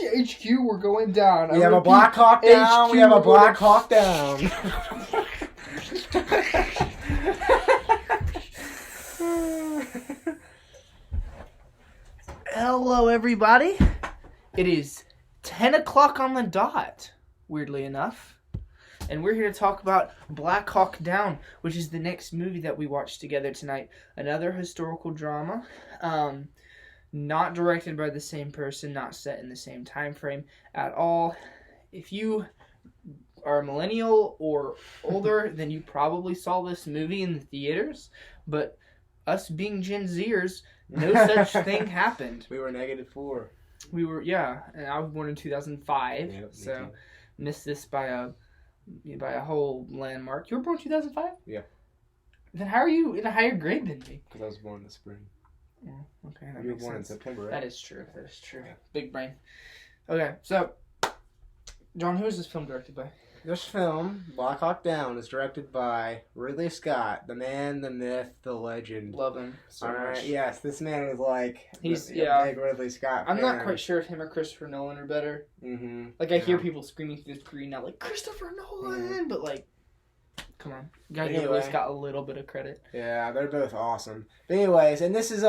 HQ, we're going down. We have a Black Hawk down. HQ, We have a Black Hawk down. Hello, everybody. It is 10 o'clock on the dot, weirdly enough. And we're here to talk about Black Hawk Down, which is the next movie that we watched together tonight. Another historical drama. Not directed by the same person, not set in the same time frame at all. If you are a millennial or older, then you probably saw this movie in the theaters. But us being Gen Zers, no such thing happened. We were -4. We were, yeah, and I was born in 2005, Yep, so missed this by a whole landmark. You were born in 2005? Yeah. Then how are you in a higher grade than me? Because I was born in the spring. Oh, okay, that You were makes born sense. in September, right? That is true. That is true. Yeah. Big brain. Okay, so John, who is this film directed by? This film, Black Hawk Down, is directed by Ridley Scott, the man, the myth, the legend. Love him so All much. right, yes, this man is like a big Ridley Scott I'm fan. not quite sure if him or Christopher Nolan are better. Mm-hmm. Like I hear people screaming through the screen now, like Christopher Nolan, but like, come on, you gotta give Ridley Scott a little bit of credit. Yeah, they're both awesome. But anyways, and this is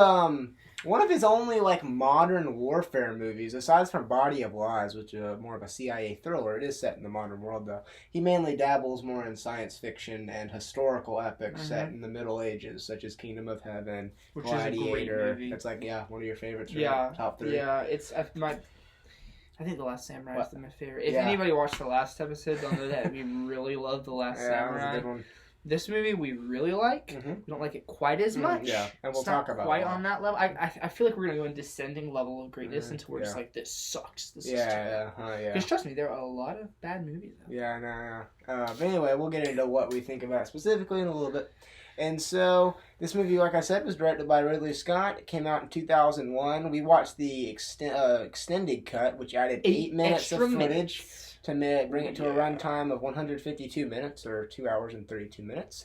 one of his only like modern warfare movies, aside from Body of Lies, which is more of a CIA thriller. It is set in the modern world, though. He mainly dabbles more in science fiction and historical epics set in the Middle Ages, such as Kingdom of Heaven, Which Gladiator. is a great movie. It's like one of your favorites. Yeah, right? Top 3. Yeah, it's I think The Last Samurai is my favorite. If Yeah. anybody watched the last episode, they'll know that we really love The Last That was a Samurai. good one. This movie we really like. Mm-hmm. We don't like it quite as much. Yeah, and we'll It's talk not about quite that. on that level. I feel like we're gonna go in descending level of greatness until we're just yeah. like, this sucks. This is Yeah, terrible. yeah. Because trust me, there are a lot of bad movies out there. Yeah, no. But anyway, we'll get into what we think about it specifically in a little bit. And so, this movie, like I said, was directed by Ridley Scott. It came out in 2001. We watched the extended cut, which added 8 minutes of footage to bring it to a runtime of 152 minutes, or 2 hours and 32 minutes.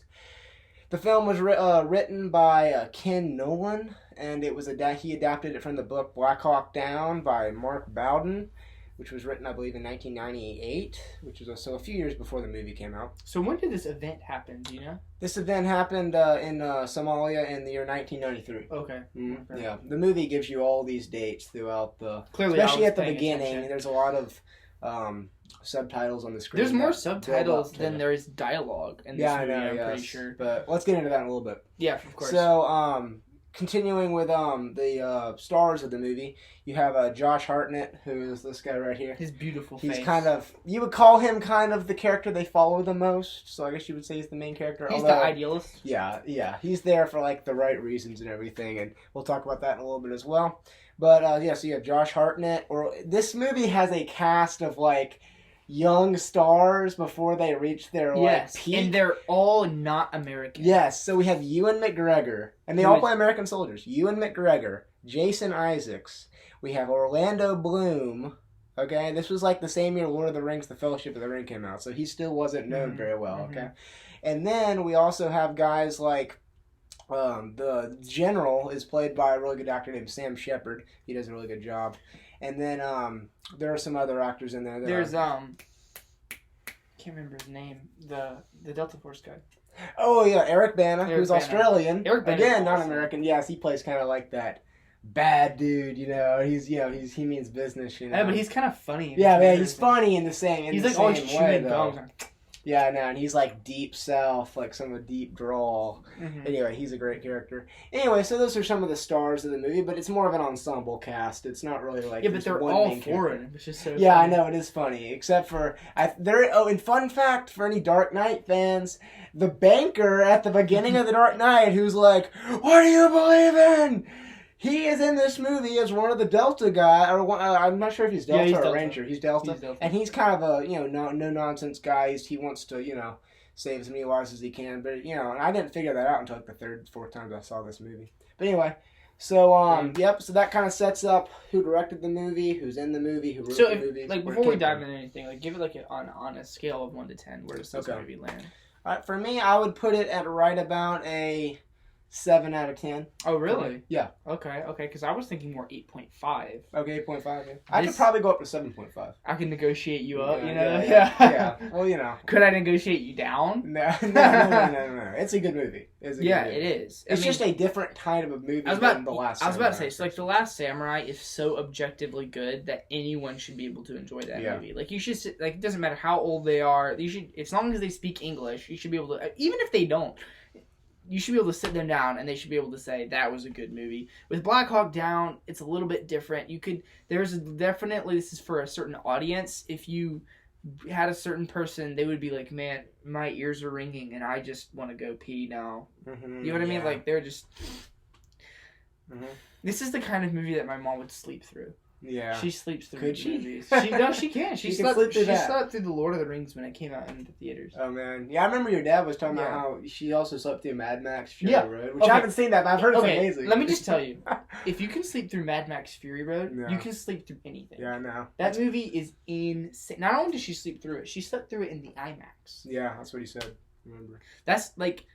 The film was written by Ken Nolan, and it was he adapted it from the book Black Hawk Down by Mark Bowden, which was written, I believe, in 1998, which was also a few years before the movie came out. So when did this event happen? Do you know? This event happened in Somalia in the year 1993. Okay. Okay. Yeah, the movie gives you all these dates throughout Clearly, especially at the paying beginning. attention. There's a lot of subtitles on the screen. There's more that subtitles build up to than there is dialogue in this Yeah, movie, I know. I'm Yes. pretty sure. But let's get into that in a little bit. Yeah, of course. So, continuing with the stars of the movie, you have Josh Hartnett, who is this guy right here. His beautiful He's face. kind of, you would call him kind of the character they follow the most. So I guess you would say he's the main character. He's the idealist. Yeah. He's there for like the right reasons and everything, and we'll talk about that in a little bit as well. But so you have Josh Hartnett. This movie has a cast of like young stars before they reach their like peak. And they're all not American. Yes, so we have Ewan McGregor, and they all play American soldiers. Ewan McGregor, Jason Isaacs. We have Orlando Bloom. Okay, this was like the same year Lord of the Rings: The Fellowship of the Ring came out, so he still wasn't known very well. Okay, and then we also have guys like the General is played by a really good actor named Sam Shepard. He does a really good job. And then there are some other actors in there. There's can't remember his name. The Delta Force guy. Oh yeah, Eric Bana, who's Bana. Australian. Eric Bana Again, is not awesome. American. Yes, he plays kind of like that bad dude. He means business. Yeah, but he's kind of funny. Yeah, he's funny in the same. He's like always chewing gum. Yeah, no, and he's like deep south, like some of deep drawl. Mm-hmm. Anyway, he's a great character. Anyway, so those are some of the stars of the movie, but it's more of an ensemble cast. It's not really like Yeah, but they're all foreign. It's just so yeah, funny. I know, it is funny. Except for and fun fact for any Dark Knight fans, the banker at the beginning of the Dark Knight who's like, "What do you believe in?" He is in this movie as one of the Delta guy, or I'm not sure if he's Delta he's or Delta. Ranger. He's Delta, and he's kind of a no nonsense guy. He wants to save as many lives as he can, but and I didn't figure that out until like the third, fourth time I saw this movie. But anyway, so so that kind of sets up who directed the movie, who's in the movie, who wrote the movie. Like before we dive into anything, like give it like on a scale of 1 to 10, where does this movie land? For me, I would put it at right about a 7 out of 10. Oh, really? Yeah. Okay, because I was thinking more 8.5. Okay, 8.5. Yeah. I could probably go up to 7.5. I can negotiate you up, you know? Yeah. Well, you know. Could I negotiate you down? No. It's a good movie. It is. It's just a different kind of a movie than The Last Samurai. I was about to say, so like The Last Samurai is so objectively good that anyone should be able to enjoy that movie. Like you should, like it doesn't matter how old they are. You should, as long as they speak English, you should be able to. Even if they don't, you should be able to sit them down and they should be able to say that was a good movie. With Black Hawk Down, it's a little bit different. Definitely this is for a certain audience. If you had a certain person, they would be like, man, my ears are ringing and I just want to go pee now. Mm-hmm, you know what I mean? Like they're just. Mm-hmm. This is the kind of movie that my mom would sleep through. Yeah. She sleeps through movies. She can. She slept through The Lord of the Rings when it came out in the theaters. Oh, man. Yeah, I remember your dad was talking about how she also slept through Mad Max Fury Road, which I haven't seen that, but I've heard it's amazing. Let me just tell you, if you can sleep through Mad Max Fury Road, you can sleep through anything. Yeah, I know. That movie is insane. Not only did she sleep through it, she slept through it in the IMAX. Yeah, that's what he said. Remember. That's like...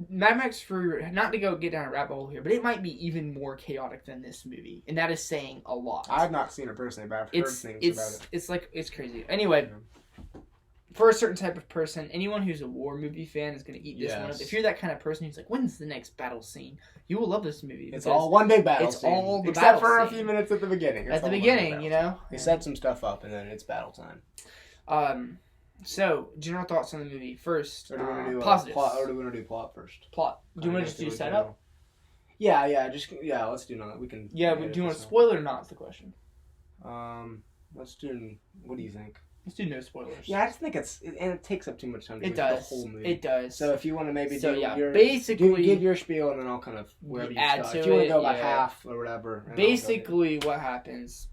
Mad Max Fury Road, not to go get down a rabbit hole here, but it might be even more chaotic than this movie, and that is saying a lot. I've not seen it personally, but I've heard things about it. It's crazy. Anyway, for a certain type of person, anyone who's a war movie fan is going to eat this one up. If you're that kind of person who's like, when's the next battle scene? You will love this movie. It's all one big battle scene. It's all the except for a few minutes at the beginning. At the beginning, you know? They set some stuff up, and then it's battle time. So, general thoughts on the movie. First, or do we want to do positives. Plot, or do we want to do plot first? Plot. Do you want to just do setup? Yeah, let's do that. We can. Yeah, but do you want to spoil it or not? Is the question. Let's do. What do you think? Let's do no spoilers. Yeah, I just think it takes up too much time to do the whole movie. It does. So if you want to maybe give your spiel, and then I'll kind of wherever you add start. to if you want to go it, by half or whatever. Basically, what happens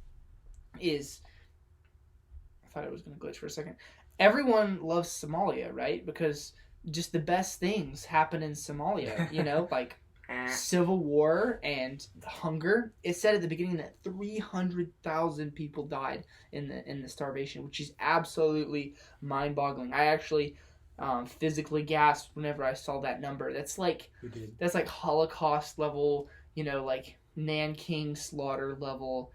is, I thought it was going to glitch for a second. Everyone loves Somalia, right? Because just the best things happen in Somalia, you know, like civil war and hunger. It said at the beginning that 300,000 people died in the starvation, which is absolutely mind-boggling. I actually physically gasped whenever I saw that number. That's like Holocaust level, you know, like Nanking slaughter level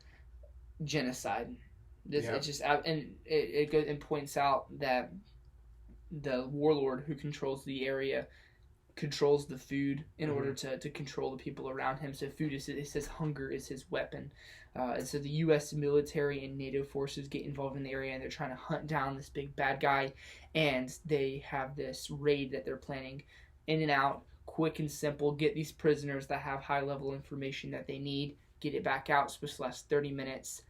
genocide. It just and it goes and points out that the warlord who controls the area controls the food in order to control the people around him. So food is, it says hunger is his weapon. And so the U.S. military and NATO forces get involved in the area, and they're trying to hunt down this big bad guy. And they have this raid that they're planning, in and out, quick and simple. Get these prisoners that have high level information that they need. Get it back out. Supposed to last 30 minutes,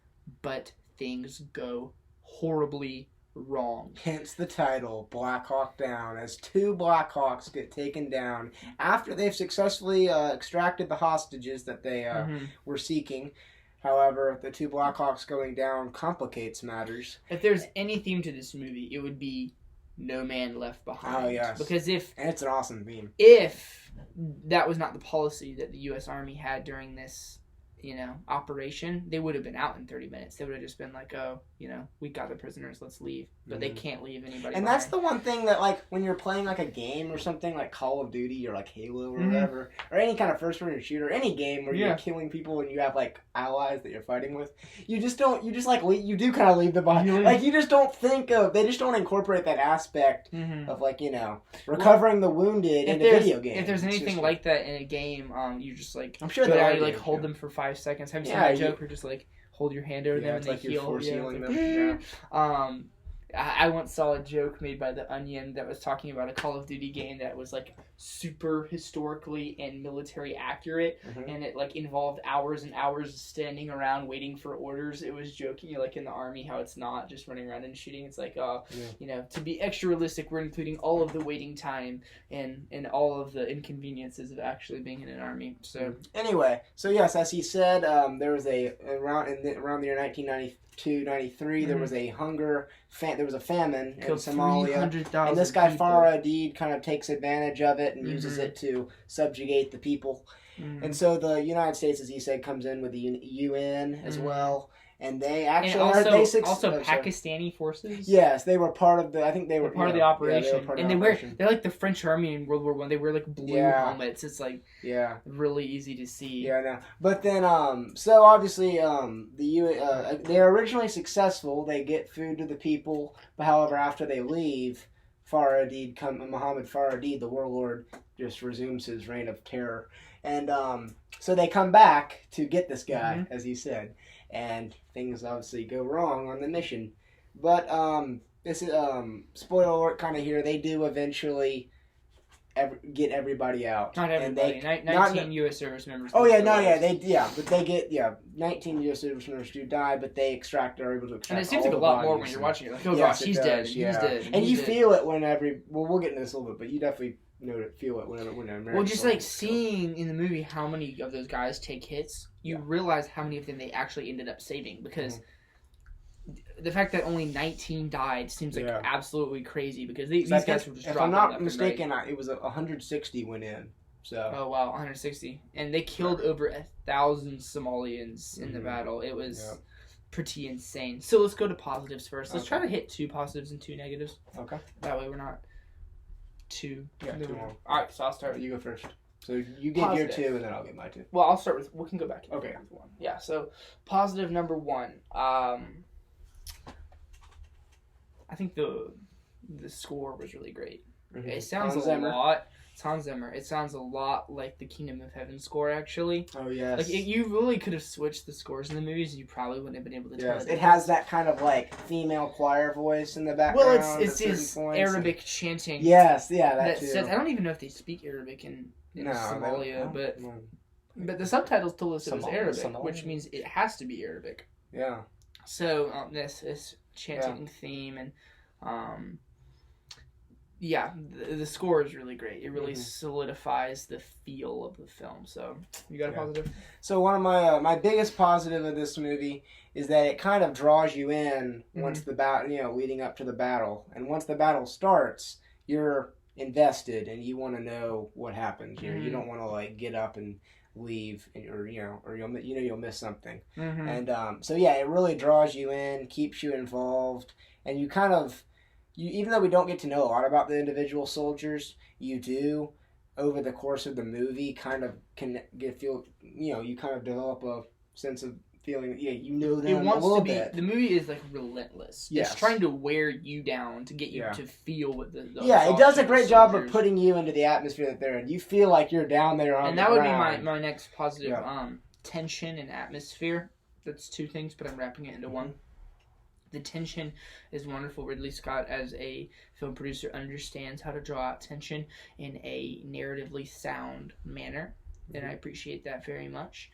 but things go horribly wrong. Hence the title, Black Hawk Down, as 2 Black Hawks get taken down after they've successfully extracted the hostages that they were seeking. However, the 2 Black Hawks going down complicates matters. If there's any theme to this movie, it would be no man left behind. Oh, yes. Because and it's an awesome theme. If that was not the policy that the U.S. Army had during this, you know, operation, they would have been out in 30 minutes. They would have just been like, oh, you know, we got the prisoners, let's leave. But they can't leave anybody behind. That's the one thing that, like, when you're playing, like, a game or something, like Call of Duty or, like, Halo or whatever, or any kind of first-person shooter, any game where you're killing people and you have, like, allies that you're fighting with, you do kind of leave them behind. Like, you just don't they just don't incorporate that aspect of, like, you know, recovering the wounded in a video game. If there's anything like that in a game, you just, like, I'm sure you, like, hold them for 5 seconds. Have you seen that joke where just, like, hold your hand over them and they heal? I once saw a joke made by The Onion that was talking about a Call of Duty game that was, like, super historically and military accurate, and it, like, involved hours and hours of standing around waiting for orders. It was joking, like, in the army, how it's not just running around and shooting. It's like, you know, to be extra realistic, we're including all of the waiting time and all of the inconveniences of actually being in an army. So anyway, so yes, as he said, there was around the year 1992-93, there was a there was a famine in Somalia, and this guy Farah Aidid kind of takes advantage of it and uses it to subjugate the people. And so the United States, as he said, comes in with the UN as well, and they And actually also Pakistani forces. Yes, they were part of the. I think they were part of the operation. Yeah, they were part and of the they're like the French army in World War One. They wear like blue helmets. It's like really easy to see. Yeah, no. But then so obviously they're originally successful. They get food to the people, but however after they leave, Muhammad Faradid, the warlord, just resumes his reign of terror. And so they come back to get this guy, as he said, and things obviously go wrong on the mission. But this is spoiler alert kind of here. They do eventually get everybody out. Not everybody. 19 U.S. service members. Oh yeah, but they get 19 U.S. service members do die, but they are able to extract. And it seems like a lot more when you're watching it. Like, oh gosh, he's dead. He's dead. And you feel it whenever. Well, we'll get into this a little bit, but you definitely feel it whenever. Well, just like seeing in the movie how many of those guys take hits, you realize how many of them they actually ended up saving, because the fact that only 19 died seems like absolutely crazy, because these guys were just dropping. If I'm not mistaken, it was 160 went in. So. Oh wow, 160, and they killed over 1,000 Somalians in the battle. It was pretty insane. So let's go to positives first. Let's try to hit 2 positives and 2 negatives. Okay. That way we're not too long. All right, so I'll start. You go first. So you get your 2, and then I'll get my 2. Well, I'll start with. We can go back. Okay. With 1. Yeah. So positive number 1. I think the score was really great. Mm-hmm. It sounds Hans Zimmer. It sounds a lot like the Kingdom of Heaven score, actually. Oh, yes. Like, you really could have switched the scores in the movies, and you probably wouldn't have been able to tell. It has that kind of, like, female choir voice in the background. Well, it's his Arabic chanting. Yes, that too. Says, I don't even know if they speak Arabic in Somalia, but the subtitles told us it was Arabic, which means it has to be Arabic. Yeah. So, this chanting theme, and the score is really great. It really solidifies the feel of the film. So you got a positive? So one of my biggest positive of this movie is that it kind of draws you in once the battle, leading up to the battle, and once the battle starts, you're invested and you want to know what happens. You don't want to like get up and leave, or you'll miss something. And it really draws you in, keeps you involved, and you kind of, even though we don't get to know a lot about the individual soldiers, you do over the course of the movie kind of you kind of develop a sense of feeling that you know them a little bit. The movie is like relentless. Yes. It's trying to wear you down to get you to feel what the it does a great job of putting you into the atmosphere that they're in. You feel like you're down there on the ground. And that would be my next positive. Tension and atmosphere. That's 2 things, but I'm wrapping it into 1. The tension is wonderful. Ridley Scott, as a film producer, understands how to draw out tension in a narratively sound manner, and I appreciate that very much.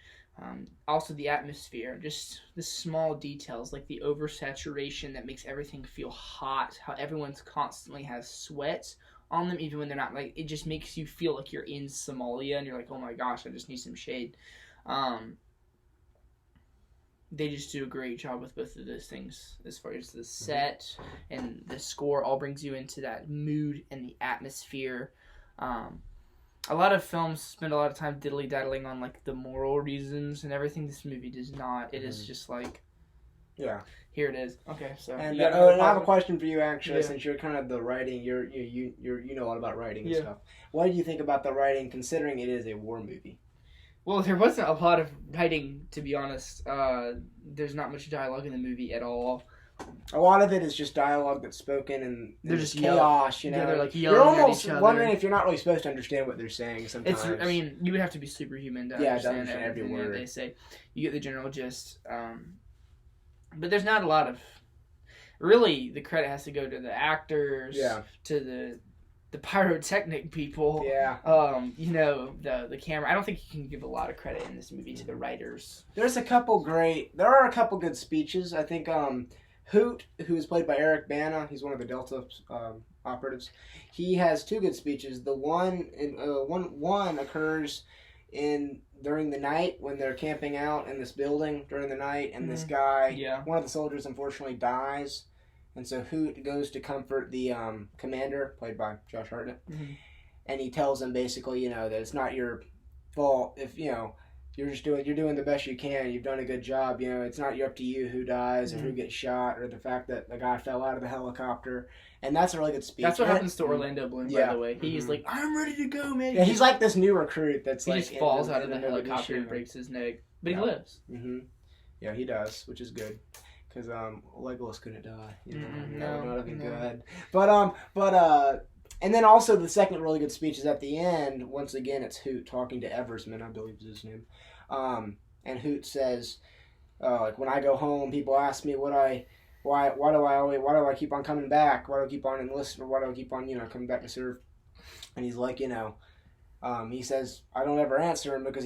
Also, the atmosphere, just the small details, like the oversaturation that makes everything feel hot, how everyone's constantly has sweat on them, even when they're not. Like, it just makes you feel like you're in Somalia, and you're like, oh my gosh, I just need some shade. They just do a great job with both of those things, as far as the set and the score all brings you into that mood and the atmosphere. A lot of films spend a lot of time diddly-daddling on like the moral reasons and everything. This movie does not. It is just like, here it is. Okay, so and I have a question for you actually, since you're kind of the writing. You know a lot about writing and stuff. What do you think about the writing, considering it is a war movie? Well, there wasn't a lot of writing, to be honest. There's not much dialogue in the movie at all. A lot of it is just dialogue that's spoken, and there's just chaos, they're like you're almost wondering if you're not really supposed to understand what they're saying sometimes. You would have to be superhuman to understand every word they say. You get the general gist. But there's not a lot of... Really, the credit has to go to the actors, to the pyrotechnic people, the camera. I don't think you can give a lot of credit in this movie to the writers. There are a couple good speeches. I think Hoot, who is played by Eric Bana, he's one of the Delta operatives. He has 2 good speeches. The one occurs during the night when they're camping out in this building during the night, and this guy, one of the soldiers, unfortunately dies. And so Hoot goes to comfort the commander, played by Josh Hartnett, and he tells him basically, that it's not your fault if you're doing the best you can. You've done a good job. You know, it's not up to you who dies or who gets shot or the fact that the guy fell out of the helicopter. And that's a really good speech. That's what happens to Orlando Bloom, by the way. He's like, I'm ready to go, man. Yeah, he's like this new recruit that's he just falls out of the helicopter and breaks his neck. But he lives. Mm-hmm. Yeah, he does, which is good. Because Legolas couldn't die. You know, that would have been good. But and then also the second really good speech is at the end. Once again, it's Hoot talking to Eversman, I believe is his name. And Hoot says, like, when I go home, people ask me why do I keep on coming back? Why do I keep on enlisting? Or why do I keep on, coming back to serve? And he's like, he says, I don't ever answer him because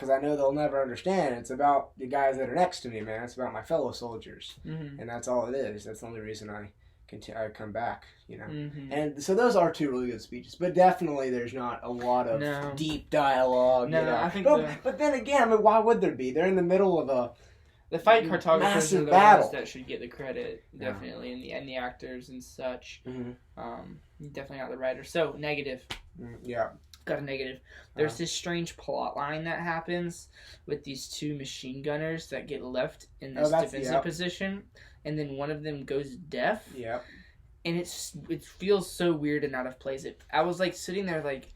I know they'll never understand. It's about the guys that are next to me, man. It's about my fellow soldiers, and that's all it is. That's the only reason I come back, And so those are two really good speeches, but definitely there's not a lot of deep dialogue. No, I think. But then again, I mean, why would there be? They're in the middle of the fight cartographers are the ones that should get the credit, definitely, and the actors and such. Definitely not the writers. So negative. Yeah. Got a negative. There's this strange plot line that happens with these two machine gunners that get left in this defensive position, and then one of them goes deaf. Yep. And it feels so weird and out of place. I was like sitting there like,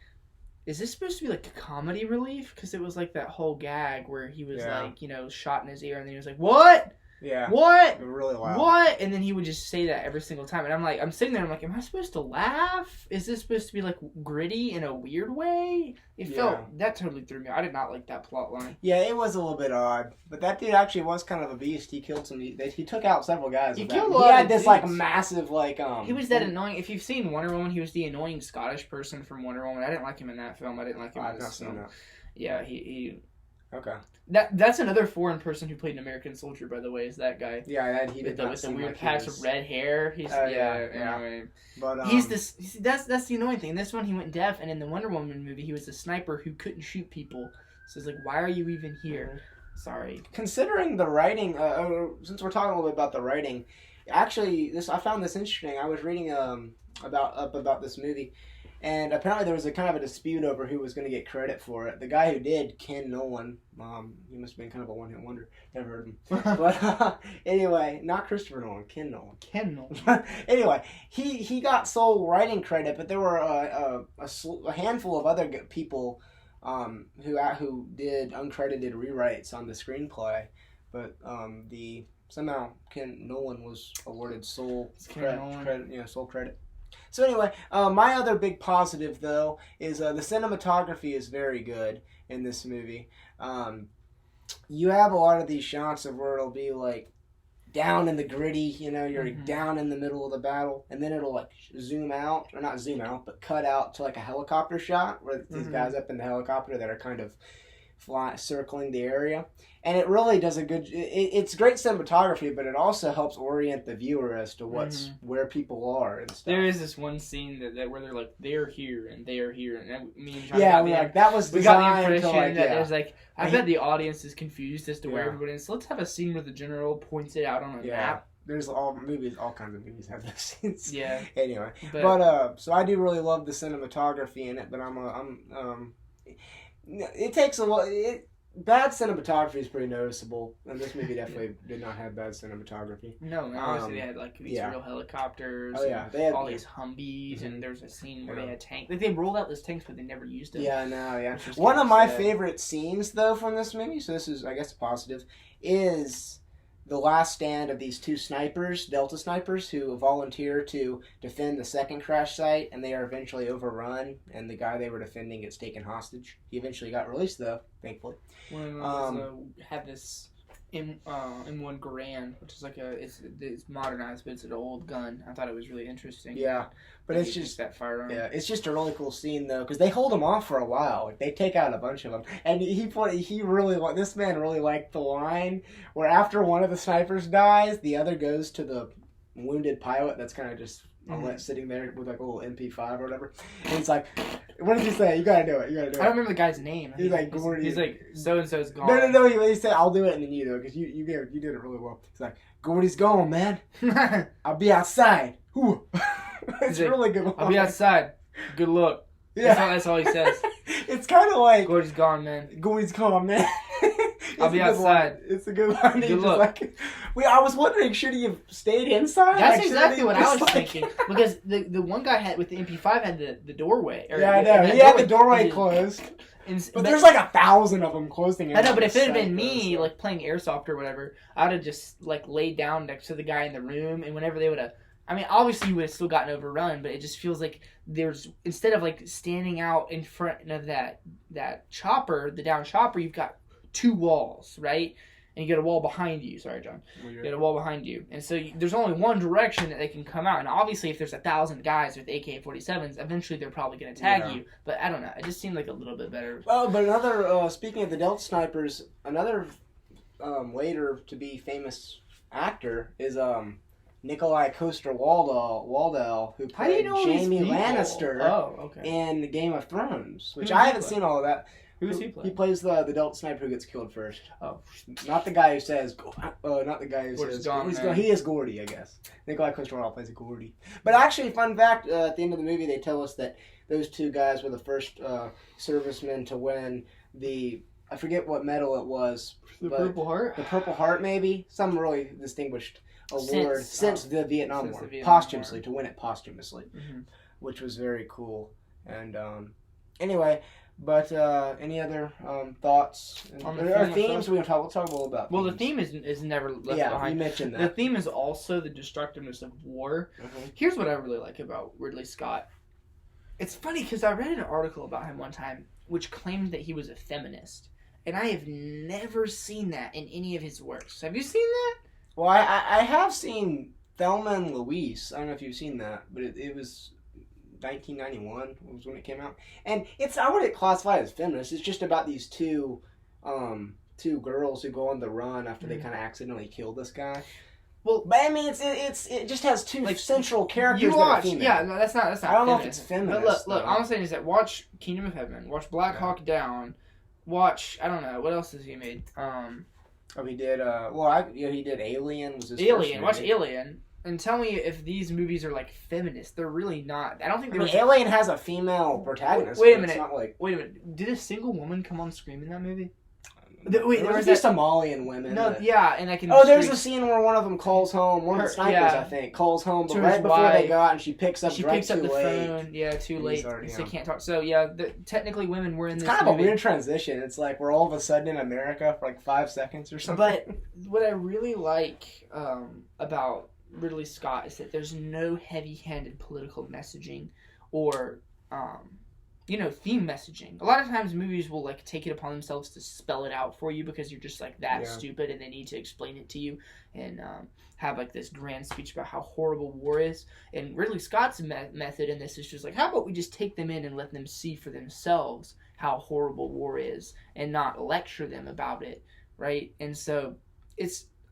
is this supposed to be like a comedy relief? Because it was like that whole gag where he was like, shot in his ear, and then he was like, what? Yeah. What? Really loud. What? And then he would just say that every single time. And I'm sitting there, I'm like, am I supposed to laugh? Is this supposed to be like gritty in a weird way? That totally threw me. I did not like that plot line. Yeah, it was a little bit odd. But that dude actually was kind of a beast. He killed some. He took out several guys. He had this like massive He was that annoying. If you've seen Wonder Woman, he was the annoying Scottish person from Wonder Woman. I didn't like him in that film. I didn't like him in this film. Yeah, he. Okay. That's another foreign person who played an American soldier, by the way, is that guy. Yeah, he did with the weird patch of red hair. He's anyway. But he's this. That's the annoying thing. This one he went deaf, and in the Wonder Woman movie he was a sniper who couldn't shoot people. So it's like, why are you even here? Sorry. Considering the writing, since we're talking a little bit about the writing, actually, I found this interesting. I was reading about this movie. And apparently there was a kind of a dispute over who was going to get credit for it. The guy who did, Ken Nolan, he must have been kind of a one-hit wonder. Never heard of him. But anyway, not Christopher Nolan, Ken Nolan. Ken Nolan. Anyway, he got sole writing credit, but there were a handful of other people who did uncredited rewrites on the screenplay. But somehow Ken Nolan was awarded sole credit. So anyway, my other big positive, though, is the cinematography is very good in this movie. You have a lot of these shots of where it'll be, like, down in the gritty, you're down in the middle of the battle, and then it'll, like, zoom out, or not zoom out, but cut out to, like, a helicopter shot, where these guys up in the helicopter that are kind of circling the area. And it really does a good. It's great cinematography, but it also helps orient the viewer as to where people are and stuff. There is this one scene that where they're like, they're here and they are here, and me and John that was we got the impression that there's like, I bet the audience is confused as to where everybody is. So let's have a scene where the general points it out on a map. There's all kinds of movies have those scenes. Yeah. Anyway, but so I do really love the cinematography in it, but it takes a lot. Bad cinematography is pretty noticeable, and this movie definitely did not have bad cinematography. No, obviously they had like these real helicopters. Oh yeah, they had all these Humvees, and there's a scene where they had tanks. Like, they rolled out those tanks, but they never used them. Yeah, no, yeah. One of my favorite scenes, though, from this movie, so this is, I guess, a positive, is the last stand of these two snipers, Delta snipers, who volunteer to defend the second crash site, and they are eventually overrun, and the guy they were defending gets taken hostage. He eventually got released, though, thankfully. When had this M1 Garand, which is like it's modernized, but it's an old gun. I thought it was really interesting. Yeah, but it's just that firearm. Yeah, it's just a really cool scene though, because they hold him off for a while. Like, they take out a bunch of them, and this man really liked the line where after one of the snipers dies, the other goes to the wounded pilot that's kind of just sitting there with like a little MP5 or whatever, and it's like, what did he say? You gotta do it. I don't remember the guy's name. He's like, Gordy. He's like, so and so's gone. No. He said, I'll do it, and then you do it because you did it really well. He's like, Gordy's gone, man. I'll be outside. It's like, really good. I'll be outside. Good luck. Yeah, that's all he says. It's kind of like Gordy's gone, man. Gordy's gone, man. I'll be outside. It's a good one. Good luck. Like, I was wondering, should he have stayed inside? That's Like, exactly what I was like... thinking. Because the one guy had with the MP5 had the doorway. Yeah, I know. He had the doorway closed. But there's like 1,000 of them closing. I know, but if it had been me, like playing Airsoft or whatever, I would have just like laid down next to the guy in the room, and whenever they would have, I mean, obviously you would have still gotten overrun, but it just feels like there's, instead of like standing out in front of that chopper, the down chopper, you've got two walls, right? And you got a wall behind you. Sorry, John. You got a wall behind you. And so there's only one direction that they can come out. And obviously, if there's 1,000 guys with AK-47s, eventually they're probably going to tag you. But I don't know. It just seemed like a little bit better. Oh, but another, speaking of the Delta Snipers, another later to be famous actor is Nikolai Coster-Waldau, who played Jaime Lannister in Game of Thrones, which I haven't seen all of that. Who does he play? He plays the Delta Sniper who gets killed first. Oh. Not the guy who says, not the guy who says, he is Gordy, I guess. Nikolai Coster-Waldau plays a Gordy. But actually, fun fact, at the end of the movie, they tell us that those two guys were the first servicemen to win I forget what medal it was. The Purple Heart? The Purple Heart, maybe? Some really distinguished award since the Vietnam War. To win it posthumously. Mm-hmm. Which was very cool. And anyway... But any other thoughts? Or themes? We'll talk a little about themes. Well, the theme is never left behind. Yeah, you mentioned that. The theme is also the destructiveness of war. Mm-hmm. Here's what I really like about Ridley Scott. It's funny because I read an article about him one time which claimed that he was a feminist. And I have never seen that in any of his works. Have you seen that? Well, I have seen Thelma and Louise. I don't know if you've seen that, but it was... 1991 was when it came out, and I wouldn't classify it as feminist. It's just about these two girls who go on the run after they kind of accidentally kill this guy. Well, but I mean, it just has two central characters. You watch, yeah, no, that's not. I don't know if it's feminist. But look, all I'm saying is that watch Kingdom of Heaven, watch Black Hawk Down, watch I don't know what else has he made. He did. He did Alien. Was his Alien? Watch Alien. And tell me if these movies are, like, feminist. They're really not. I don't think Alien has a female protagonist. Wait a minute. It's not like... Wait a minute. Did a single woman come on screen in that movie? There was these Somalian women. No, yeah, and I can... there's a scene where one of them calls home, one of the snipers, I think, calls home, but right before they go out, and she picks up the phone, too late, so can't talk. So, yeah, technically women were in this movie. It's kind of a weird transition. It's like we're all of a sudden in America for, like, 5 seconds or something. But what I really like about Ridley Scott is that there's no heavy-handed political messaging or theme messaging. A lot of times movies will like take it upon themselves to spell it out for you because you're just like that stupid and they need to explain it to you and have like this grand speech about how horrible war is. And Ridley Scott's method in this is just like, how about we just take them in and let them see for themselves how horrible war is and not lecture them about it, right? And so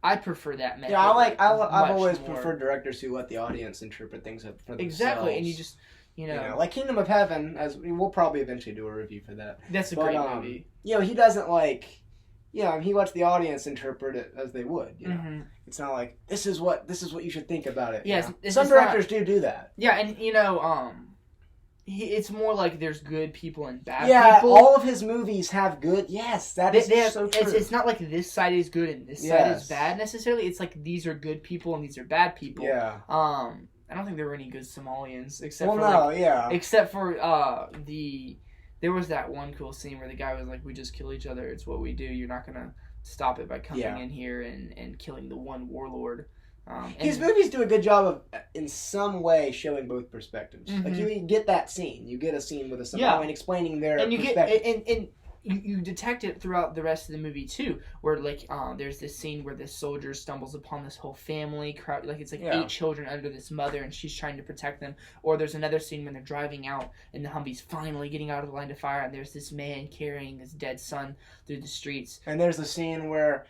I prefer that method. Yeah, I've always preferred directors who let the audience interpret things for themselves. Exactly, and you just, like Kingdom of Heaven, as we'll probably eventually do a review for that. That's a great movie. He doesn't he lets the audience interpret it as they would. Mm-hmm. It's not like this is what you should think about it. Yes, some directors do that. Yeah, and it's more like there's good people and bad people. Yeah, all of his movies have good. Yes, that is so true. It's not like this side is good and this side is bad necessarily. It's like these are good people and these are bad people. Yeah. I don't think there were any good Somalians except for there was that one cool scene where the guy was like, "We just kill each other. It's what we do. You're not gonna stop it by coming in here and killing the one warlord." His movies do a good job of, in some way, showing both perspectives. Mm-hmm. Like you get that scene, you get a scene with a Somalian explaining their perspective. And you detect it throughout the rest of the movie too, where there's this scene where this soldier stumbles upon this whole family crowd, it's 8 children under this mother, and she's trying to protect them. Or there's another scene when they're driving out, and the Humvee's finally getting out of the line of fire, and there's this man carrying his dead son through the streets. And there's a scene where.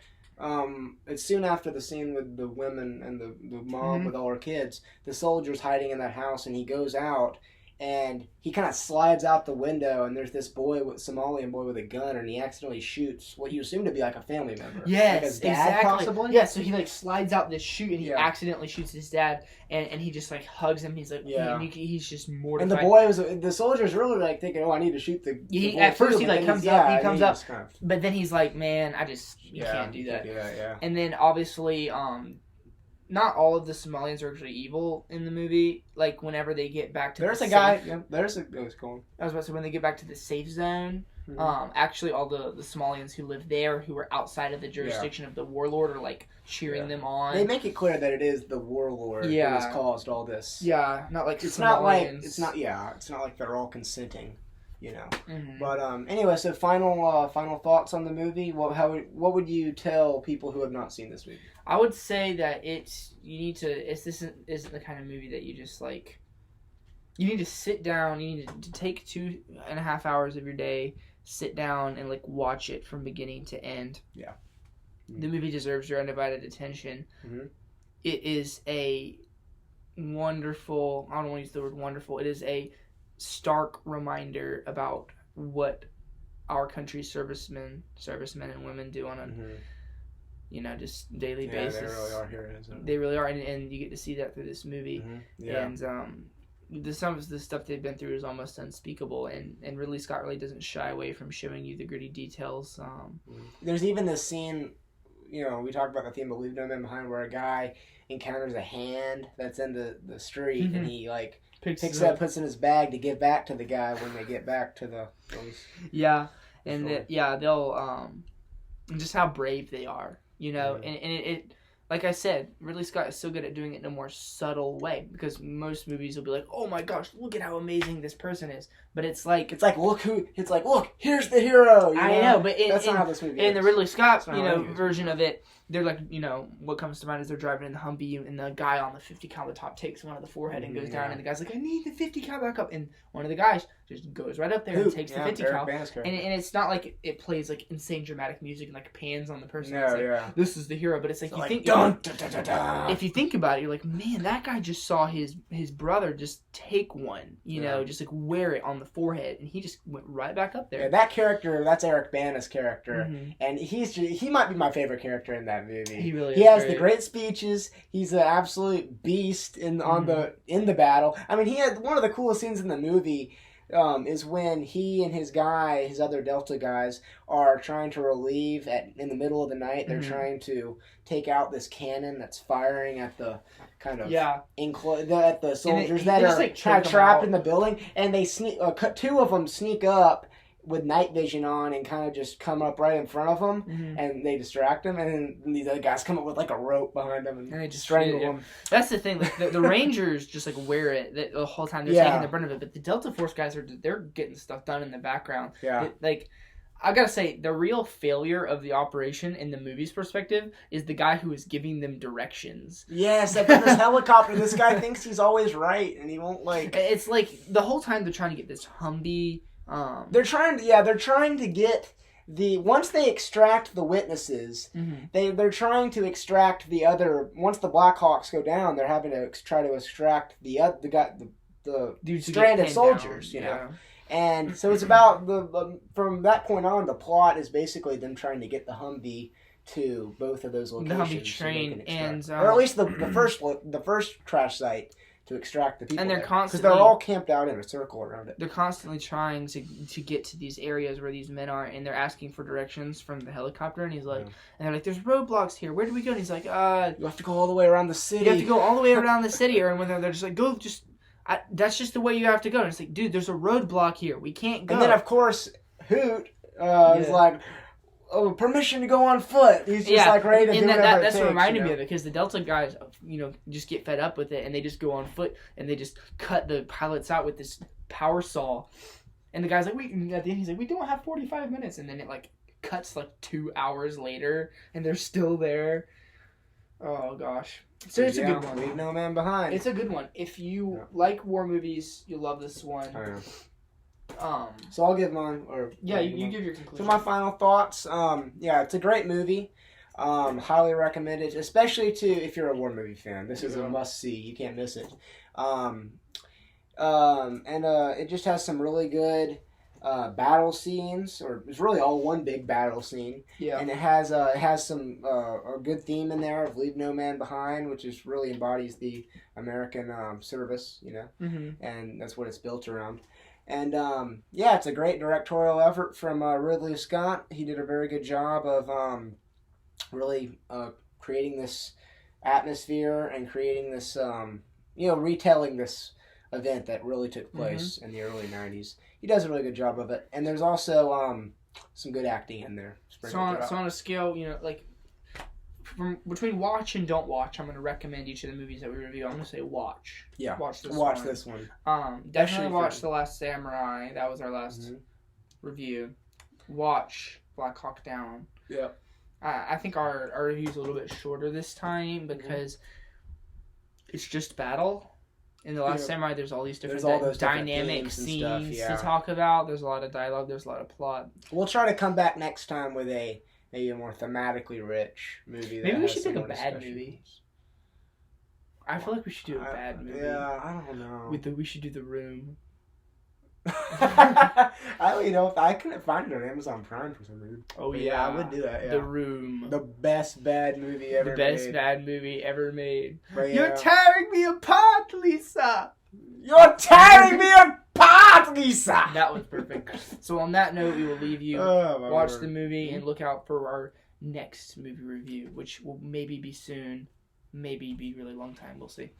It's soon after the scene with the women and the mom with all her kids. The soldier's hiding in that house, and he goes out, and he kind of slides out the window, and there's this Somalian boy with a gun, and he accidentally shoots what you assume to be like a family member. Yes, like his dad, exactly. possibly. Yeah, so he like slides out this chute, and he Yeah. accidentally shoots his dad, and he just like hugs him. He's like, Yeah. he's just And mortified. the soldier's really like thinking, "Oh, I need to shoot the." He- boy at first too," he, but like, then comes he's- up- he yeah, comes he up. just kind of- But then he's like, man, you can't do that. Yeah. And then obviously, not all of the Somalians are actually evil in the movie. Like whenever they get back to There's the a safe- guy. Yeah, there's a. It was cool. I was about to say when they get back to the safe zone. Mhm. Actually, all the Somalians who live there, who are outside of the jurisdiction of the warlord, are like cheering Yeah. them on. They make it clear that it is the warlord who Yeah. has caused all this. Yeah, not like It's not like Somalians. it's not. Yeah, it's not like they're all consenting. Mhm. But anyway, so final thoughts on the movie. What would you tell people who have not seen this movie? I would say that this isn't the kind of movie that you just like. You need to sit down. You need to take 2.5 hours of your day, sit down and like watch it from beginning to end. Yeah. The movie deserves your undivided attention. Mhm. It is a wonderful. I don't want to use the word wonderful. It is a stark reminder about what our country's servicemen and women do on a just daily Yeah, basis. they really are heroes. They really are, and you get to see that through this movie. Yeah. And some of the stuff they've been through is almost unspeakable, and Ridley Scott really doesn't shy away from showing you the gritty details. There's even this scene, we talked about the theme of Leave No Man Behind, where a guy encounters a hand that's in the street, and he like picks it up, puts it in his bag to give back to the guy when they get back to those. Yeah, and Sure. they'll just how brave they are, Yeah. and it like I said, Ridley Scott is so good at doing it in a more subtle way, because most movies will be like, oh my gosh, look at how amazing this person is, but it's like Look, here's the hero. I know, but that's not how this movie in the is. Ridley Scott, That's not how it is. version of it, they're like, what comes to mind is they're driving in the Humvee, and the guy on the 50 caliber top takes one of the forehead and goes down, Yeah. and the guy's like, I need the 50 cal back up, and one of the guys just goes right up there and takes the 50 cal, and it's not like it plays like insane dramatic music and like pans on the person. No, It's like, yeah. this is the hero, but it's like, So you like, think dun, dun, dun, dun, dun. if you think about it, you're like, man, that guy just saw his brother just take one, Yeah. just like wear it on the forehead, and he just went right back up there. Yeah, that character, that's Eric Bana's character, Mhm. and he might be my favorite character in that movie. He really He is has great. the great speeches. He's an absolute beast in Mm-hmm. the battle. I mean, he had one of the coolest scenes in the movie. Is when he and his other Delta guys, are trying to relieve in the middle of the night. They're Mhm. trying to take out this cannon that's firing at the kind of Yeah. at the soldiers they that just, are like, kind choke of 'em trapped out. in the building, and they two of them sneak up with night vision on and kind of just come up right in front of them, Mhm. and they distract them, and then these other guys come up with like a rope behind them and And they just strangle yeah. them. That's the thing. Like the Rangers just like wear it the whole time. They're Yeah. taking the brunt of it. But the Delta Force guys they're getting stuff done in the background. Yeah. Like I gotta say, the real failure of the operation in the movie's perspective is the guy who is giving them directions. Yes, up in this helicopter, this guy thinks he's always right, and he won't like. It's like the whole time they're trying to get this Humvee. They're trying to get once they extract the witnesses, Mhm. they're trying to extract the other. Once the Blackhawks go down, they're having to try to extract the Dudes who get stranded pinned soldiers, down, you know. And so it's about from that point on, the plot is basically them trying to get the Humvee to both of those locations. Humvee train so they can extract- and, or at least the first crash site to extract the people. And they're because constantly- they're all camped out in a circle around it. They're constantly trying to get to these areas where these men are, and they're asking for directions from the helicopter, and he's like, and they're like, there's roadblocks here, where do we go? And he's like, You have to go all the way around the city. you have to go all the way around the city, or when they're just like, that's just the way you have to go. And it's like, dude, there's a roadblock here, we can't go. And then of course Hoot is Yeah. like, oh, permission to go on foot. He's just like ready to do whatever it that's takes, what reminded you me know? of it, because the Delta guys, just get fed up with it, and they just go on foot, and they just cut the pilots out with this power saw. And the guy's like, and at the end he's like, we don't have 45 minutes, and then it like cuts like 2 hours later, and they're still there. Oh gosh, so it's a good one. Leave no man behind. It's a good one. If you like war movies, you'll love this one. So I'll give mine, You give your conclusion. So my final thoughts. It's a great movie. Highly recommend it, especially if you're a war movie fan. This is a must see. You can't miss it. It just has some really good battle scenes, or it's really all one big battle scene. Yeah. And it has some a good theme in there of "Leave No Man Behind," which is really embodies the American service, Mm-hmm. and that's what it's built around. And yeah, it's a great directorial effort from Ridley Scott. He did a very good job of really creating this atmosphere and creating this, retelling this event that really took place in the early 90s. He does a really good job of it. And there's also some good acting in there. So on a scale, like from between watch and don't watch, I'm going to recommend each of the movies that we review. I'm going to say watch. Yeah. Watch this one. Definitely watch The Last Samurai. That was our last review. Watch Black Hawk Down. Yeah. I think our review's a little bit shorter this time because it's just battle. In The Last Samurai, there's all these different dynamic scenes to talk about. There's a lot of dialogue. There's a lot of plot. We'll try to come back next time with maybe a more thematically rich movie. Maybe we should pick a bad movie. I feel like we should do a bad movie. Yeah, I don't know. We should do The Room. I couldn't find it on Amazon Prime for some reason. Oh yeah, I would do that. Yeah. The Room, the best bad movie ever. The best bad movie ever made. But, You're tearing me apart, Lisa. You're tearing me apart, Lisa. That was perfect. So on that note, we will leave you. Watch the movie and look out for our next movie review, which will maybe be soon, maybe be a really long time. We'll see.